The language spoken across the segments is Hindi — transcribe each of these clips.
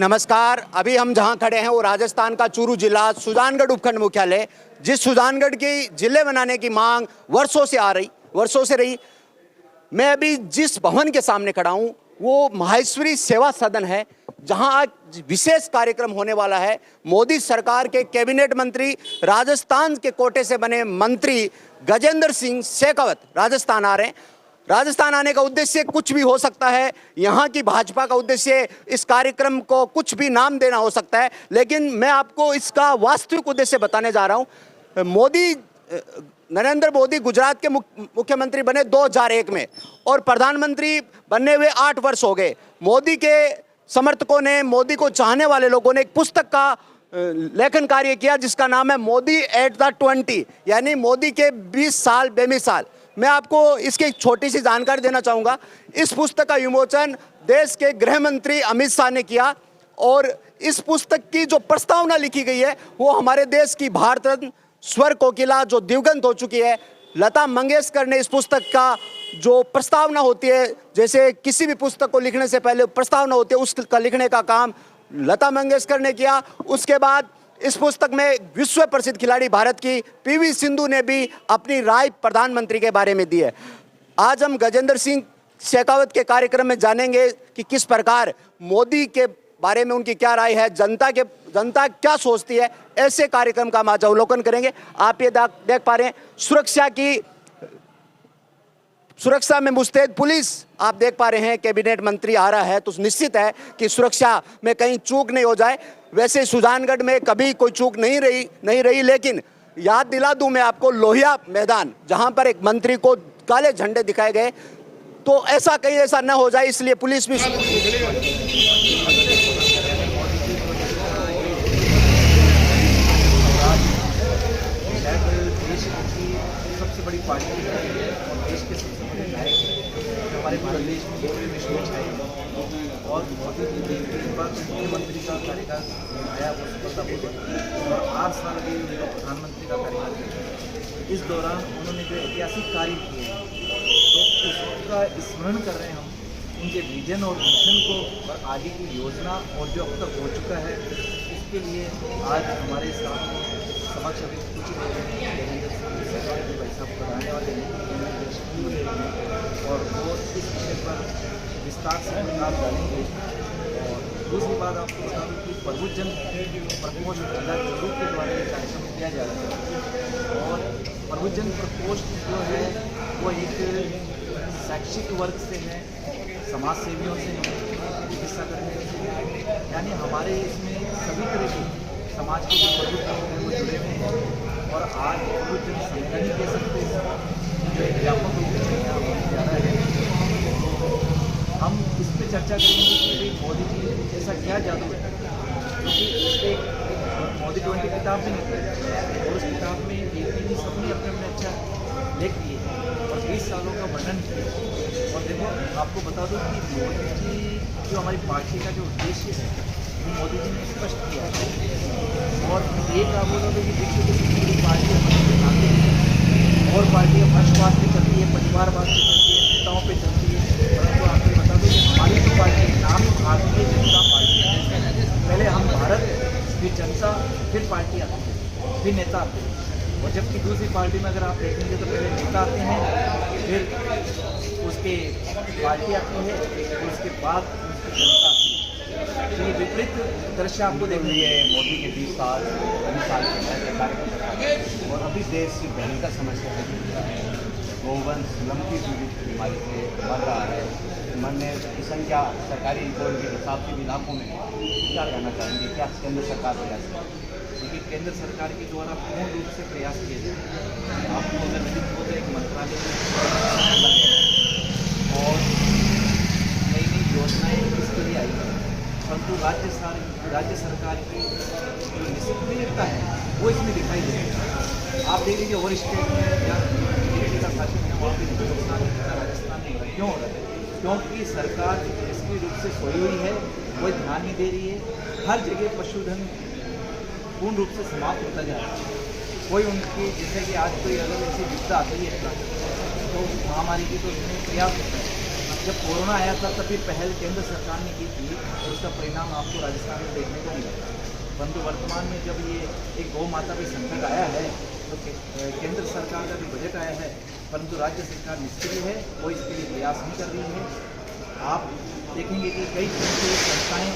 नमस्कार। अभी हम जहां खड़े हैं वो राजस्थान का चूरू जिला सुजानगढ़ उपखंड मुख्यालय, जिस सुजानगढ़ की जिले बनाने की मांग वर्षों से रही। मैं अभी जिस भवन के सामने खड़ा हूं वो माहेश्वरी सेवा सदन है, जहां आज विशेष कार्यक्रम होने वाला है। मोदी सरकार के कैबिनेट मंत्री, राजस्थान के कोटे से बने मंत्री गजेंद्र सिंह शेखावत राजस्थान आ रहे हैं। राजस्थान आने का उद्देश्य कुछ भी हो सकता है, यहाँ की भाजपा का उद्देश्य इस कार्यक्रम को कुछ भी नाम देना हो सकता है, लेकिन मैं आपको इसका वास्तविक उद्देश्य बताने जा रहा हूँ। नरेंद्र मोदी गुजरात के मुख्यमंत्री बने 2001 में और प्रधानमंत्री बनने हुए 8 वर्ष हो गए। मोदी के समर्थकों ने, मोदी को चाहने वाले लोगों ने एक पुस्तक का लेखन कार्य किया जिसका नाम है मोदी एट द 20, यानी मोदी के 20 साल बेमिसाल। मैं आपको इसकी एक छोटी सी जानकारी देना चाहूँगा। इस पुस्तक का विमोचन देश के गृह मंत्री अमित शाह ने किया और इस पुस्तक की जो प्रस्तावना लिखी गई है वो हमारे देश की भारत रत्न स्वर कोकिला जो दिवंगत हो चुकी है लता मंगेशकर ने इस पुस्तक का जो प्रस्तावना होती है, जैसे किसी भी पुस्तक को लिखने से पहले प्रस्तावना होती है, उसका लिखने का काम लता मंगेशकर ने किया। उसके बाद इस पुस्तक में विश्व प्रसिद्ध खिलाड़ी भारत की पीवी सिंधु ने भी अपनी राय प्रधानमंत्री के बारे में दी है। आज हम गजेंद्र सिंह शेखावत के कार्यक्रम में जानेंगे कि किस प्रकार मोदी के बारे में उनकी क्या राय है, जनता क्या सोचती है। ऐसे कार्यक्रम का हम आज अवलोकन करेंगे। आप ये देख पा रहे हैं सुरक्षा में मुस्तैद पुलिस आप देख पा रहे हैं। कैबिनेट मंत्री आ रहा है तो निश्चित है कि सुरक्षा में कहीं चूक नहीं हो जाए। वैसे सुजानगढ़ में कभी कोई चूक नहीं रही, लेकिन याद दिला दूं मैं आपको लोहिया मैदान जहां पर एक मंत्री को काले झंडे दिखाए गए, तो ऐसा न हो जाए इसलिए पुलिस भी सबसे बड़ी पार्टी है और देश के सबसे बड़े नायक है हमारे भारत देश में पूरे विश्व में छाए और मोदी जी ने एक बार मुख्यमंत्री का कार्यकाल आया वो सफलतापूर्वक और 8 साल अभी उनका प्रधानमंत्री का कार्यकाल। इस दौरान उन्होंने जो ऐतिहासिक कार्य किए तो उसका स्मरण कर रहे हैं हम, उनके विजन और मिशन को और आगे की योजना और जो अब तक हो चुका है इसके लिए आज हमारे सामने समक्ष अभी कुछ भाई साहब बताने वाले हैं और वो इस विषय पर विस्तार से बात डालेंगे। और दूसरी बात आपको बता दूँ कि प्रबुद्धजन प्रकोष्ठ जिला चूरू के द्वारा ये कार्यक्रम किया जा रहा है और प्रबुद्धजन प्रकोष्ठ जो है वो एक शैक्षिक वर्ग से है, समाज सेवियों से है, चिकित्सा कर्मियों से, यानी हमारे इसमें सभी तरह के समाज के जो प्रबुद्ध लोग हैं वो जुड़े हुए हैं। और आज प्रबुद्धजन संख्या नहीं कह सकते जो एक व्यापक रूप से यहाँ होने जा रहा है। तो हम इस पर चर्चा करेंगे कि मोदी जी ऐसा क्या जादू है, क्योंकि इससे मोदी 20 किताब भी निकली और उस किताब में एक ही सबने अपने अच्छा लेख दिए और 20 सालों का वर्णन किया। और देखो आपको बता दूं कि मोदी जी जो हमारी पार्टी का जो उद्देश्य है वो मोदी जी ने स्पष्ट किया है। और एक आप बोलोगे कि विश्व की सबसे बड़ी पार्टी आते हैं और पार्टियाँ भ्रष्टवाद पे चलती है, परिवारवाद पे चलती है, नेताओं पे चलती है, परंतु आपको बता दूँ कि हमारी जो पार्टी नाम भारतीय जनता पार्टी है। पहले हम भारत, फिर जनता, फिर पार्टी आती है, फिर नेता आते हैं। और जबकि दूसरी पार्टी में अगर आप देखेंगे तो पहले नेता आते हैं, फिर उसके पार्टी आती है, फिर उसके बाद उसकी जनता आती है। तो ये विपरीत दृश्य आपको देखने लिए मोदी के 20 साल कार्यक्रम और अभी देश की भयंकर समस्या है। गोवंश लंबी दूरी बीमारी से मर रहा है। मरने की संख्या सरकारी रिपोर्ट के हिसाब से भी लाखों में। क्या कहना चाहेंगे, क्या केंद्र सरकार प्रयास करेगी? क्योंकि केंद्र सरकार के द्वारा पूर्ण रूप से प्रयास किए जाए। आपको अगर नहीं हो तो एक मंत्रालय और नई नई योजनाएँ इसके लिए आई हैं, परंतु राज्य सरकार की जो निष्क्रियता है वो इसमें दिखाई दे रही है। आप देख लीजिए और स्टेट में या दिल्ली का शासन है वहाँ पर राजस्थान में क्यों हो रहा है? क्योंकि सरकार निष्क्रिय रूप से सोई हुई है, कोई ध्यान नहीं दे रही है। हर जगह पशुधन पूर्ण रूप से समाप्त होता जा रहा है। कोई उनकी जैसे कि आज कोई अगर ऐसी विपदा आती है तो महामारी की तो उसमें प्रयास होता है जब कोरोना आया था तब भी पहल केंद्र सरकार ने की थी और उसका परिणाम आपको राजस्थान में देखने को मिला। परंतु वर्तमान में जब ये एक गौ माता पे संकट आया है तो केंद्र सरकार का भी बजट आया है, परंतु राज्य सरकार निष्क्रिय है, वो इसके लिए प्रयास नहीं कर रही है। आप देखेंगे कि कई तरह की संस्थाएँ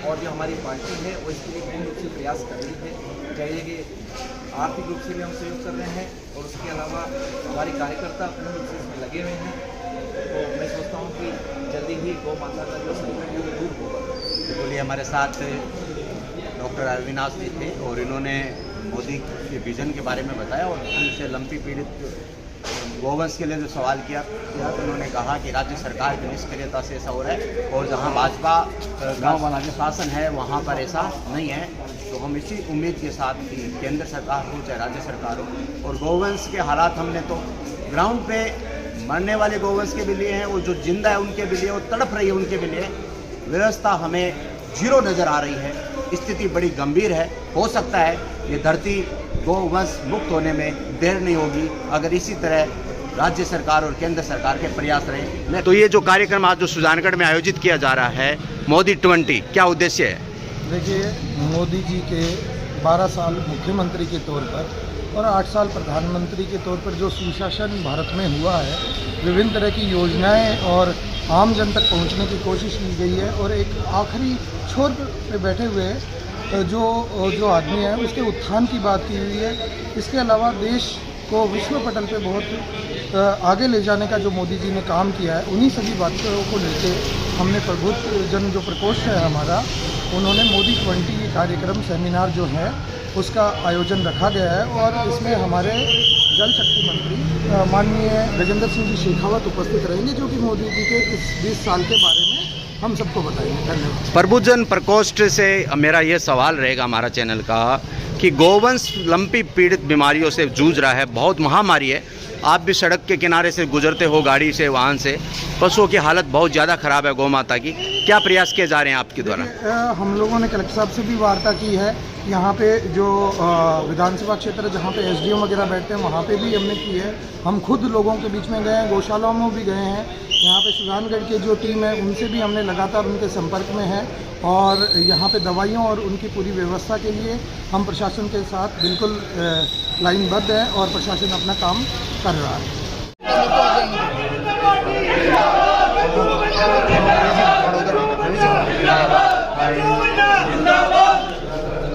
और जो हमारी पार्टी है वो इसके लिए पूर्ण रूप से प्रयास कर रही है। चाहिए कि आर्थिक रूप से भी हम सहयोग कर रहे हैं और उसके अलावा हमारे कार्यकर्ता पूर्ण रूप से इसमें लगे हुए हैं। तो मैं सोचता हूँ कि जल्दी ही गौ माता का जो संकट है वो दूर होगा। बोलिए हमारे साथ डॉक्टर अविनाश जी थे और इन्होंने मोदी के विजन के बारे में बताया और उनसे लंपी पीड़ित गोवंश के लिए जो सवाल किया तो उन्होंने कहा कि राज्य सरकार की निष्क्रियता से ऐसा हो रहा है और जहां भाजपा गांव वाला जो शासन है वहां पर ऐसा नहीं है। तो हम इसी उम्मीद के साथ कि केंद्र सरकार हो चाहे राज्य सरकार हो और गोवंश के हालात हमने तो ग्राउंड पे मरने वाले गोवंश के भी लिए हैं और जो जिंदा है उनके भी लिए और तड़प रही है उनके भी लिए व्यवस्था हमें जीरो नज़र आ रही है। स्थिति बड़ी गंभीर है। हो सकता है ये धरती गोवंश मुक्त होने में देर नहीं होगी अगर इसी तरह राज्य सरकार और केंद्र सरकार के प्रयास रहे। तो ये जो कार्यक्रम आज जो सुजानगढ़ में आयोजित किया जा रहा है मोदी 20 क्या उद्देश्य है? देखिए, मोदी जी के 12 साल मुख्यमंत्री के तौर पर और 8 साल प्रधानमंत्री के तौर पर जो सुशासन भारत में हुआ है, विभिन्न तरह की योजनाएं और आम जन तक पहुंचने की कोशिश की गई है और एक आखिरी छोर पे बैठे हुए जो आदमी है उसके उत्थान की बात की हुई है। इसके अलावा देश को विश्व पटल पे बहुत आगे ले जाने का जो मोदी जी ने काम किया है, उन्हीं सभी बातों को लेके हमने प्रबुद्ध जन जो प्रकोष्ठ है हमारा, उन्होंने मोदी 20 कार्यक्रम सेमिनार जो है उसका आयोजन रखा गया है और इसमें हमारे जल शक्ति मंत्री माननीय गजेंद्र सिंह जी शेखावत उपस्थित रहेंगे, जो कि मोदी जी के इस 20 साल के बारे में हम सबको बताएंगे। धन्यवाद। प्रबुद्धजन प्रकोष्ठ से मेरा ये सवाल रहेगा हमारा चैनल का कि गोवंश लंपी पीड़ित बीमारियों से जूझ रहा है, बहुत महामारी है। आप भी सड़क के किनारे से गुजरते हो गाड़ी से, वाहन से, पशुओं की हालत बहुत ज़्यादा ख़राब है गौ माता की। क्या प्रयास किए जा रहे हैं आपके द्वारा? हम लोगों ने कलेक्टर साहब से भी वार्ता की है। यहाँ पे जो विधानसभा क्षेत्र जहाँ पे एसडीएम वगैरह बैठते हैं वहाँ पे भी हमने की है। हम खुद लोगों के बीच में गए हैं, गौशालाओं में भी गए हैं। यहाँ पे सुजानगढ़ की जो टीम है उनसे भी हमने लगातार उनके संपर्क में है और यहाँ पे दवाइयों और उनकी पूरी व्यवस्था के लिए हम प्रशासन के साथ बिल्कुल लाइनबद्ध है और प्रशासन अपना काम कर रहा है।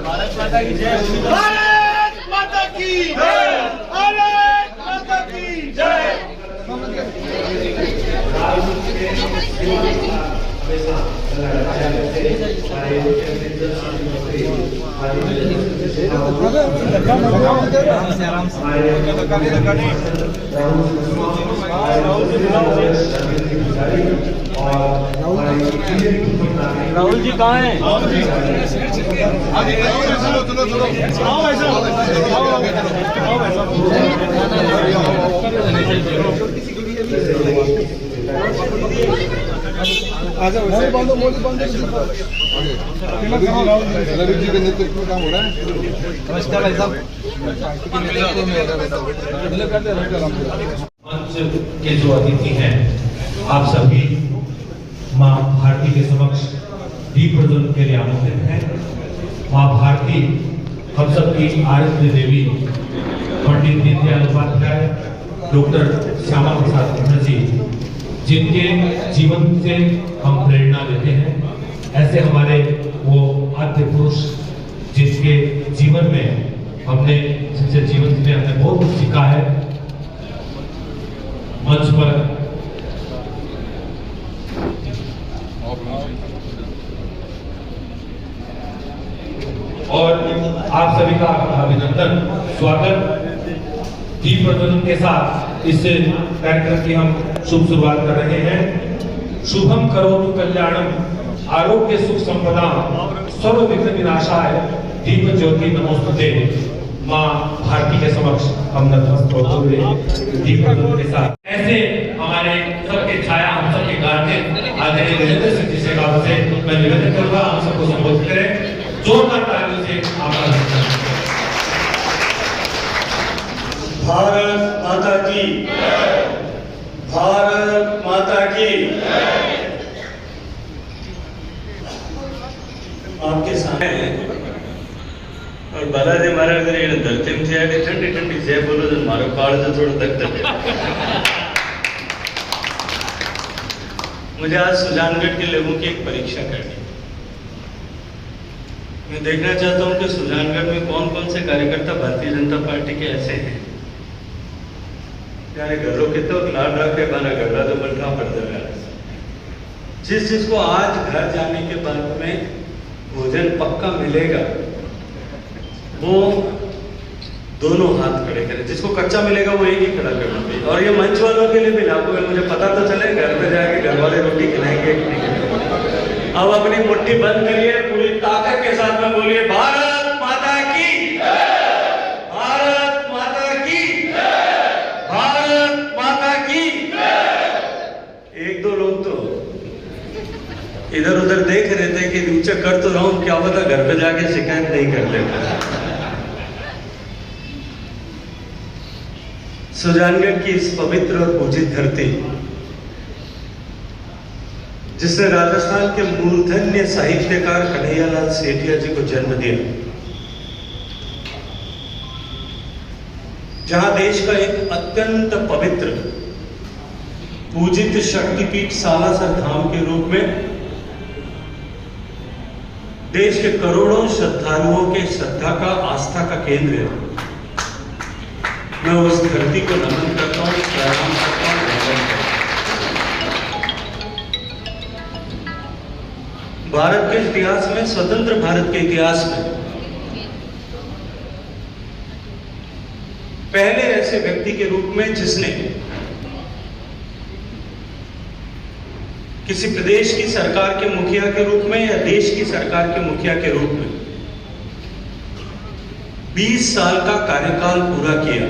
भारत माता की जय, भारत माता की जय। राहुल जी कहाँ हैं? रवि जी के नेतृत्व में काम हो रहा है। नमस्कार भाई साहब। मंच के जो अतिथि हैं, आप सभी माँ भारती के समक्ष दीप प्रज्वलन के लिए आमंत्रित हैं। माँ भारती हम सबकी आराध्य देवी, पंडित दीनदयाल उपाध्याय, डॉक्टर श्यामा प्रसाद मुखर्जी, जिनके जीवन से हम प्रेरणा लेते हैं, ऐसे हमारे वो आद्य पुरुष जिसके जीवन में हमने जिनसे जीवन में हमने बहुत कुछ सीखा है। मंच पर और आप सभी का अभिनंदन, स्वागत। दीप प्रज्वलन के साथ इस कार्यक्रम की हम शुभ शुरुआत कर रहे हैं। शुभम करोतु कल्याणम, आरोग्य सुख संपदा, सर्व विघ्न विनाशाय, दीप ज्योति नमोस्तुते। माँ भारती के समक्ष हम नतमस्तक होते हुए दीप प्रज्वलन के साथ ऐसे हमारे सबके छाया, हम सबके गार्जियन आदरणीय गजेंद्र सिंह जी शेखावत से मैं निवेदन करूंगा हम सबको संबोधित करें। जोरदार तालियों से आभार। भारत माता की, भारत माता की। की। आपके सामने और बालाजी महाराज ने धरती में आके ठंडी ठंडी जय बोलो तो मारो काल तो थोड़ा दर्द है। मुझे आज सुजानगढ़ के लोगों की एक परीक्षा करनी है। मैं देखना चाहता हूं कि सुजानगढ़ में कौन कौन से कार्यकर्ता भारतीय जनता पार्टी के ऐसे हैं यार घरों के तो लाड रखे बना गड्ढा तो बंटना पड़ता है। जिसको आज घर जाने के बाद में भोजन पक्का मिलेगा वो दोनों हाथ खड़े करें, जिसको कच्चा मिलेगा वो एक ही खड़ा करना चाहिए। और ये मंच वालों के लिए भी लागू है, मुझे पता तो चले घर पे जाके घर वाले रोटी खिलाएंगे कि नहीं खिलाएंगे। अब अपनी मुट्ठी बंद करिए, पूरी ताकत के साथ में बोलिए भारत माता की, भारत माता की, भारत माता की। एक दो लोग तो इधर उधर देख रहे थे कि ऊंचा कर तो रहा हूं, क्या पता घर पे जाके शिकायत नहीं कर लेते। सुजानगढ़ की इस पवित्र और पूजित धरती, जिसने राजस्थान के मूर्धन्य साहित्यकार कन्हैयालाल सेठिया जी को जन्म दिया, जहां देश का एक अत्यंत पवित्र पूजित शक्तिपीठ सालासर धाम के रूप में देश के करोड़ों श्रद्धालुओं के श्रद्धा का, आस्था का केंद्र है। मैं उस धरती को नमन करता हूं, प्रणाम करता हूं, वंदन करता हूं। भारत के इतिहास में, स्वतंत्र भारत के इतिहास में पहले ऐसे व्यक्ति के रूप में जिसने किसी प्रदेश की सरकार के मुखिया के रूप में या देश की सरकार के मुखिया के रूप में 20 साल का कार्यकाल पूरा किया,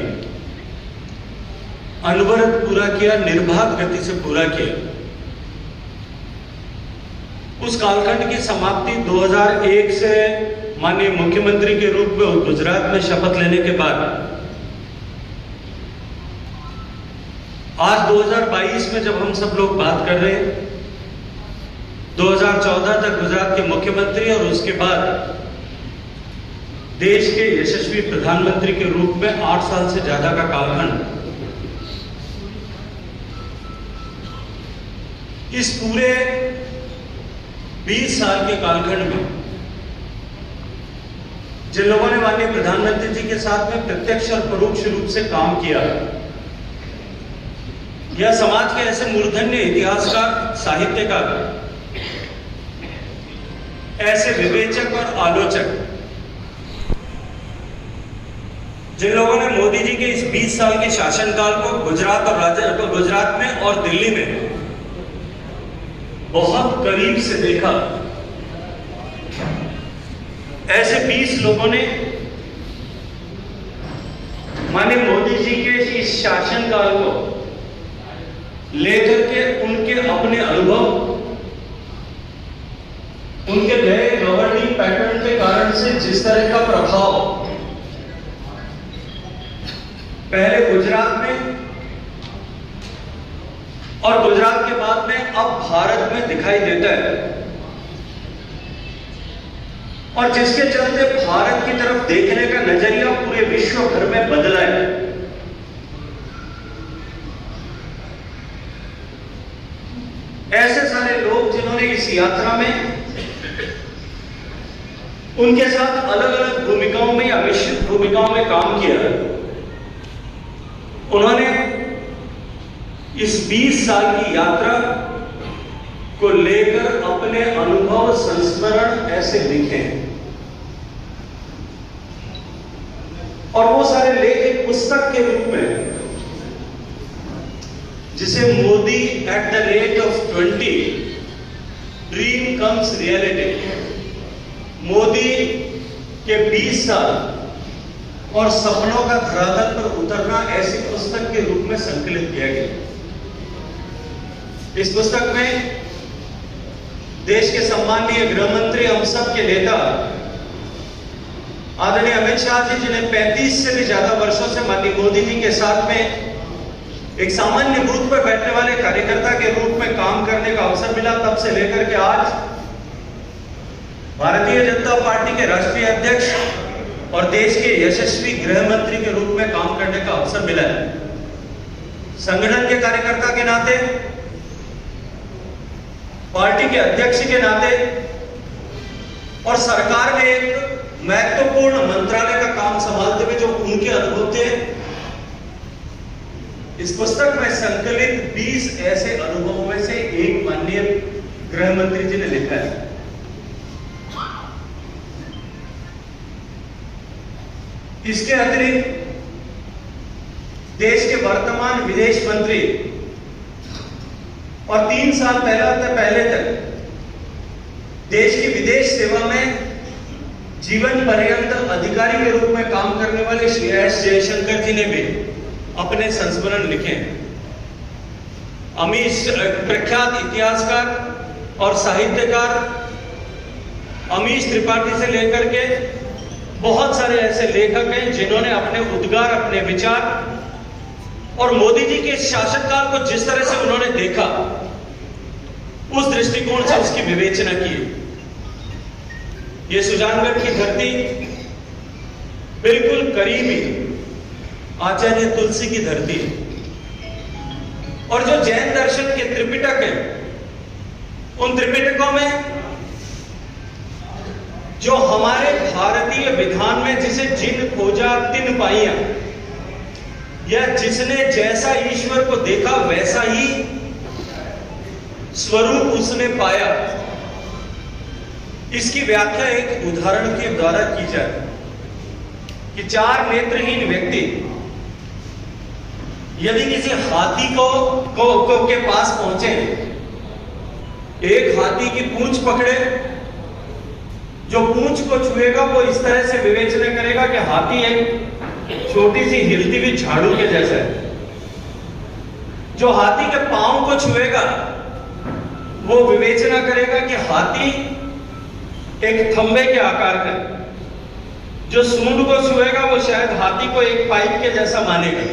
अनवरत पूरा किया, निर्बाध गति से पूरा किया। उस कालखंड की समाप्ति 2001 से माननीय मुख्यमंत्री के रूप में गुजरात में शपथ लेने के बाद आज 2022 में जब हम सब लोग बात कर रहे हैं, 2014 तक गुजरात के मुख्यमंत्री और उसके बाद देश के यशस्वी प्रधानमंत्री के रूप में 8 साल से ज्यादा का कालखंड, इस पूरे 20 साल के कालखंड में जिन लोगों ने माननीय प्रधानमंत्री जी के साथ में प्रत्यक्ष और परोक्ष रूप से काम किया, या समाज के ऐसे मूर्धन्य इतिहासकार, साहित्यकार, ऐसे विवेचक और आलोचक, जिन लोगों ने मोदी जी के इस 20 साल के शासनकाल को गुजरात में और दिल्ली में बहुत करीब से देखा, ऐसे 20 लोगों ने माननीय मोदी जी के इस शासनकाल को लेकर के उनके अपने अनुभव, उनके नए गवर्निंग पैटर्न के कारण से जिस तरह का प्रभाव पहले गुजरात में और गुजरात के बाद में अब भारत में दिखाई देता है, और जिसके चलते भारत की तरफ देखने का नजरिया पूरे विश्व भर में बदला है। ऐसे सारे लोग जिन्होंने इस यात्रा में उनके साथ अलग अलग भूमिकाओं में या मिश्रित भूमिकाओं में काम किया, उन्होंने इस 20 साल की यात्रा को लेकर अपने अनुभव, संस्मरण ऐसे लिखे हैं, और वो सारे लेख एक पुस्तक के रूप में, जिसे Modi at the rate of 20 dream comes reality, Modi के 20 साल और सपनों का धरातल पर उतरना, ऐसी पुस्तक के रूप में संकलित किया गया। इस पुस्तक में देश के सम्माननीय गृह मंत्री, हम सब के नेता आदरणीय अमित शाह जी, जिन्हें 35 से भी ज्यादा वर्षों से माननीय मोदी जी के साथ में एक सामान्य बूथ पर बैठने वाले कार्यकर्ता के रूप में काम करने का अवसर मिला, तब से लेकर के आज भारतीय जनता पार्टी के राष्ट्रीय अध्यक्ष और देश के यशस्वी गृह मंत्री के रूप में काम करने का अवसर मिला है। संगठन के कार्यकर्ता के नाते, पार्टी के अध्यक्ष के नाते और सरकार में एक महत्वपूर्ण मंत्रालय का काम संभालते हुए जो उनके अनुभव थे, इस पुस्तक में संकलित 20 ऐसे अनुभवों में से एक माननीय गृह मंत्री जी ने लिखा है। इसके अतिरिक्त देश के वर्तमान विदेश मंत्री और 3 साल पहले तक देश की विदेश सेवा में जीवन पर्यंत अधिकारी के रूप में काम करने वाले श्री एस जयशंकर जी ने भी अपने संस्मरण लिखे हैं। अमीश, प्रख्यात इतिहासकार और साहित्यकार अमीश त्रिपाठी से लेकर के बहुत सारे ऐसे लेखक हैं जिन्होंने अपने उद्गार, अपने विचार और मोदी जी के शासनकाल को जिस तरह से उन्होंने देखा, उस दृष्टिकोण से उसकी विवेचना की। ये सुजानगढ़ की धरती बिल्कुल करीबी आचार्य तुलसी की धरती है और जो जैन दर्शन के त्रिपिटक हैं, उन त्रिपिटकों में जो हमारे भारतीय विधान में जिसे जिन खोजा तिन पाइया, या जिसने जैसा ईश्वर को देखा वैसा ही स्वरूप उसने पाया, इसकी व्याख्या एक उदाहरण के द्वारा की जाए कि 4 नेत्रहीन व्यक्ति यदि किसी हाथी को के पास पहुंचे, एक हाथी की पूंछ पकड़े, जो पूंछ को छुएगा वो इस तरह से विवेचना करेगा कि हाथी एक छोटी सी हिलती हुई झाड़ू के जैसा है। जो हाथी के पांव को छुएगा वो विवेचना करेगा कि हाथी एक थंबे के आकार का। जो सूंड को छुएगा वो शायद हाथी को एक पाइप के जैसा मानेगा।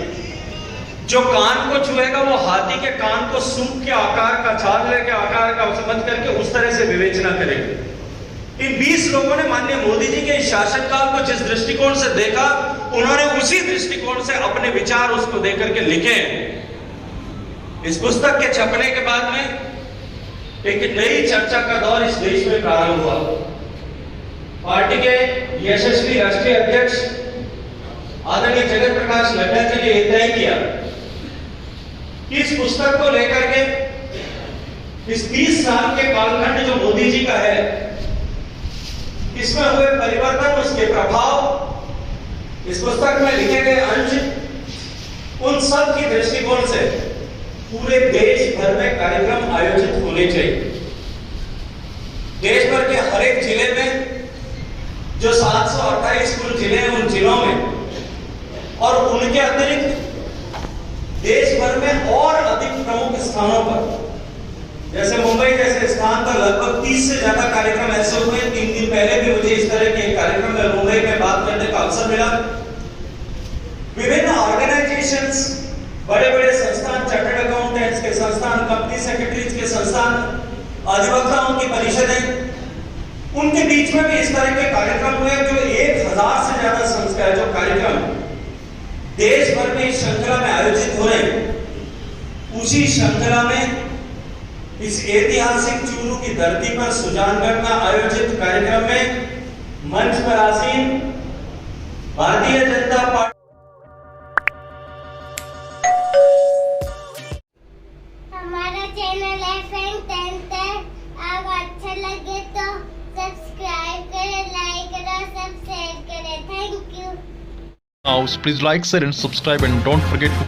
जो कान को छुएगा वो हाथी के कान को सूंड के आकार का, छाले के आकार का समझ करके उस तरह से विवेचना करेगा। इन 20 लोगों ने माननीय मोदी जी के शासनकाल को जिस दृष्टिकोण से देखा, उन्होंने उसी दृष्टिकोण से अपने विचार उसको देकर के लिखे हैं। इस पुस्तक के छपने के बाद में एक नई चर्चा का दौर इस देश में प्रारंभ हुआ। पार्टी के यशस्वी राष्ट्रीय अध्यक्ष आदरणीय जगत प्रकाश नड्डा जी ने तय किया कि इस पुस्तक को लेकर के इस 30 साल के कालखंड जो मोदी जी का है, इसमें हुए परिवर्तन, उसके प्रभाव, इस पुस्तक में लिखे गए अंश, उन सब की दृष्टिकोण से पूरे देश भर में कार्यक्रम आयोजित होने चाहिए। देश भर के हर एक जिले में जो 728 कुल जिले हैं, उन जिलों में और उनके अतिरिक्त देश भर में और अधिक प्रमुख स्थानों पर, जैसे मुंबई जैसे स्थान पर लगभग 30 से ज्यादा कार्यक्रम ऐसे हुए। 3 दिन पहले भी मुझे इस तरह के एक कार्यक्रम में मुंबई में बात करने का अवसर मिला। विभिन्न ऑर्गेनाइजेशंस, बड़े बड़े संस्थान, चार्टर्ड अकाउंटेंट्स के संस्थान, कंपनी सेक्रेटरीज के संस्थान, अधिवक्ताओं की परिषदें, उनके बीच में भी इस तरह के कार्यक्रम हुए। जो 1000 से ज्यादा संस्था जो कार्यक्रम देश भर में इस श्रृंखला में आयोजित हो रहे हैं, उसी श्रृंखला में इस ऐतिहासिक चूरू की धरती पर सुजानगढ़ में आयोजित कार्यक्रम में मंच पर आसीन भारतीय जनता पार्टी हमारा चैनल FM10 है। आप अच्छा लगे तो सब्सक्राइब करें, लाइक करें, सब शेयर करें। Thank you. Now, please like, share and subscribe and don't forget to